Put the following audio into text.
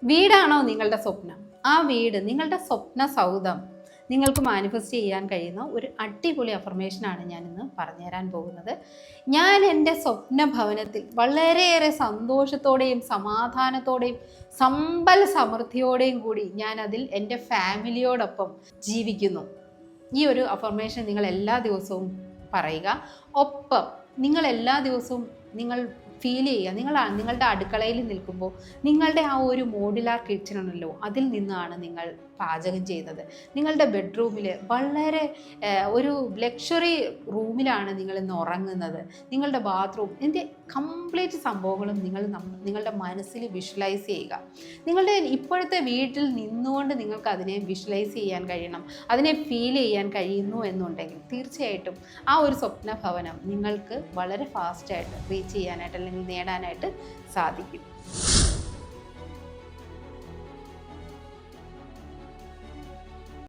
വീടാണോ നിങ്ങളുടെ സ്വപ്നം? ആ വീട്, നിങ്ങളുടെ സ്വപ്ന സൗധം നിങ്ങൾക്ക് മാനിഫെസ്റ്റ് ചെയ്യാൻ കഴിയുന്ന ഒരു അടിപൊളി അഫർമേഷനാണ് ഞാനിന്ന് പറഞ്ഞുതരാൻ പോകുന്നത്. ഞാൻ എൻ്റെ സ്വപ്ന ഭവനത്തിൽ വളരെയേറെ സന്തോഷത്തോടെയും സമാധാനത്തോടെയും സമ്പൽ സമൃദ്ധിയോടെയും കൂടി ഞാൻ അതിൽ എൻ്റെ ഫാമിലിയോടൊപ്പം ജീവിക്കുന്നു. ഈ ഒരു അഫർമേഷൻ നിങ്ങൾ എല്ലാ ദിവസവും പറയുക. ഒപ്പം നിങ്ങൾ എല്ലാ ദിവസവും നിങ്ങൾ ഫീൽ ചെയ്യുക, നിങ്ങളുടെ അടുക്കളയിൽ നിൽക്കുമ്പോൾ നിങ്ങളുടെ ആ ഒരു മോഡുലാർ കിച്ചൺ ഉണ്ടല്ലോ, അതിൽ നിന്നാണ് നിങ്ങൾ പാചകം ചെയ്യുന്നത്. നിങ്ങളുടെ ബെഡ്റൂമിൽ വളരെ ഒരു ലക്ഷറി റൂമിലാണ് നിങ്ങൾ ഇന്ന് ഉറങ്ങുന്നത്. നിങ്ങളുടെ ബാത്റൂം, ഇതിൻ്റെ കംപ്ലീറ്റ് സംഭവങ്ങളും നിങ്ങളുടെ മനസ്സിൽ വിഷ്വലൈസ് ചെയ്യുക. നിങ്ങളുടെ ഇപ്പോഴത്തെ വീട്ടിൽ നിന്നുകൊണ്ട് നിങ്ങൾക്ക് അതിനെ വിഷ്വലൈസ് ചെയ്യാൻ കഴിയണം, അതിനെ ഫീൽ ചെയ്യാൻ കഴിയുന്നു എന്നുണ്ടെങ്കിൽ തീർച്ചയായിട്ടും ആ ഒരു സ്വപ്ന ഭവനം നിങ്ങൾക്ക് വളരെ ഫാസ്റ്റായിട്ട് റീച്ച് ചെയ്യാനായിട്ട് അല്ലെങ്കിൽ നേടാനായിട്ട് സാധിക്കും.